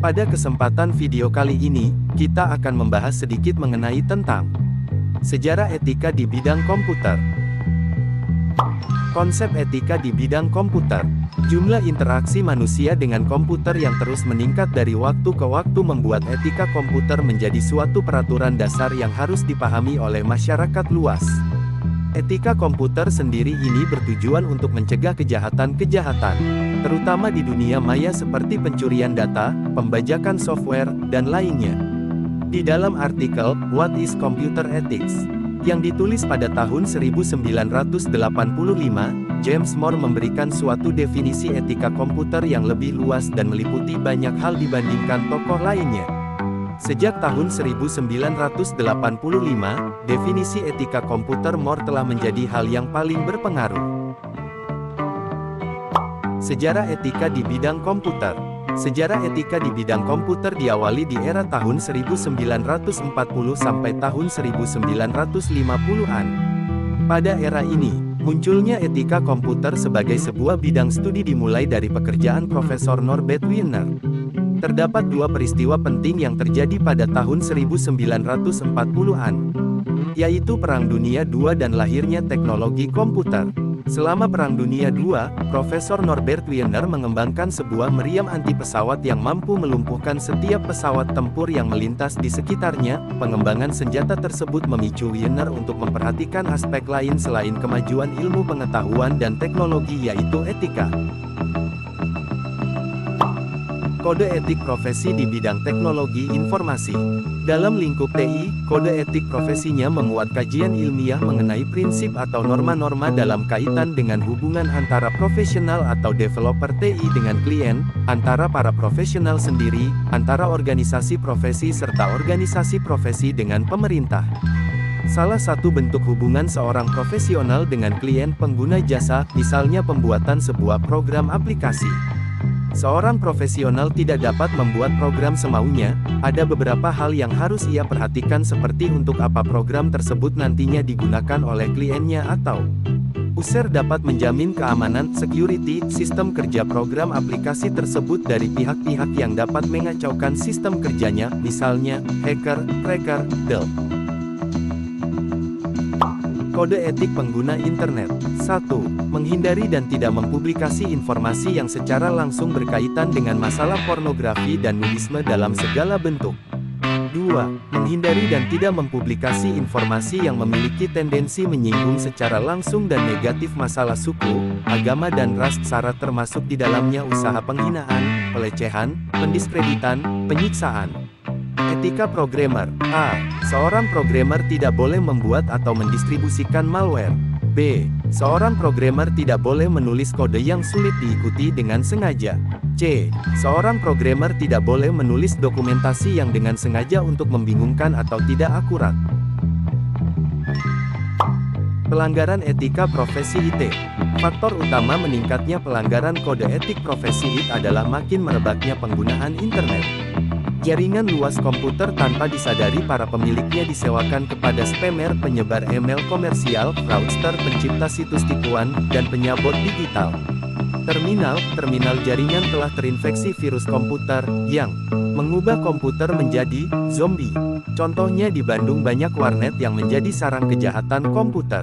Pada kesempatan video kali ini, kita akan membahas sedikit mengenai tentang sejarah etika di bidang komputer. Konsep etika di bidang komputer. Jumlah interaksi manusia dengan komputer yang terus meningkat dari waktu ke waktu membuat etika komputer menjadi suatu peraturan dasar yang harus dipahami oleh masyarakat luas. Etika komputer sendiri ini bertujuan untuk mencegah kejahatan-kejahatan, terutama di dunia maya seperti pencurian data, pembajakan software, dan lainnya. Di dalam artikel, What is Computer Ethics? Yang ditulis pada tahun 1985, James Moore memberikan suatu definisi etika komputer yang lebih luas dan meliputi banyak hal dibandingkan tokoh lainnya. Sejak tahun 1985, definisi etika komputer Moore telah menjadi hal yang paling berpengaruh. Sejarah etika di bidang komputer. Sejarah etika di bidang komputer diawali di era tahun 1940 sampai tahun 1950-an. Pada era ini, munculnya etika komputer sebagai sebuah bidang studi dimulai dari pekerjaan Profesor Norbert Wiener. Terdapat dua peristiwa penting yang terjadi pada tahun 1940-an, yaitu Perang Dunia II dan lahirnya teknologi komputer. Selama Perang Dunia II, Profesor Norbert Wiener mengembangkan sebuah meriam anti-pesawat yang mampu melumpuhkan setiap pesawat tempur yang melintas di sekitarnya. Pengembangan senjata tersebut memicu Wiener untuk memperhatikan aspek lain selain kemajuan ilmu pengetahuan dan teknologi, yaitu etika. Kode etik profesi di bidang teknologi informasi. Dalam lingkup TI, kode etik profesinya memuat kajian ilmiah mengenai prinsip atau norma-norma dalam kaitan dengan hubungan antara profesional atau developer TI dengan klien, antara para profesional sendiri, antara organisasi profesi serta organisasi profesi dengan pemerintah. Salah satu bentuk hubungan seorang profesional dengan klien pengguna jasa, misalnya pembuatan sebuah program aplikasi. Seorang profesional tidak dapat membuat program semaunya, ada beberapa hal yang harus ia perhatikan seperti untuk apa program tersebut nantinya digunakan oleh kliennya atau user dapat menjamin keamanan, security, sistem kerja program aplikasi tersebut dari pihak-pihak yang dapat mengacaukan sistem kerjanya, misalnya, hacker, cracker, delp. Kode etik pengguna internet. 1. Menghindari dan tidak mempublikasi informasi yang secara langsung berkaitan dengan masalah pornografi dan nudisme dalam segala bentuk. 2. Menghindari dan tidak mempublikasi informasi yang memiliki tendensi menyinggung secara langsung dan negatif masalah suku, agama dan ras, syarat termasuk di dalamnya usaha penghinaan, pelecehan, pendiskreditan, penyiksaan. Etika programmer. A. Seorang programmer tidak boleh membuat atau mendistribusikan malware. B. Seorang programmer tidak boleh menulis kode yang sulit diikuti dengan sengaja. C. Seorang programmer tidak boleh menulis dokumentasi yang dengan sengaja untuk membingungkan atau tidak akurat. Pelanggaran etika profesi IT. Faktor utama meningkatnya pelanggaran kode etik profesi IT adalah makin merebaknya penggunaan internet. Jaringan luas komputer tanpa disadari para pemiliknya disewakan kepada spammer, penyebar email komersial, fraudster, pencipta situs tipuan, dan penyabot digital. Terminal jaringan telah terinfeksi virus komputer, yang mengubah komputer menjadi zombie. Contohnya di Bandung banyak warnet yang menjadi sarang kejahatan komputer.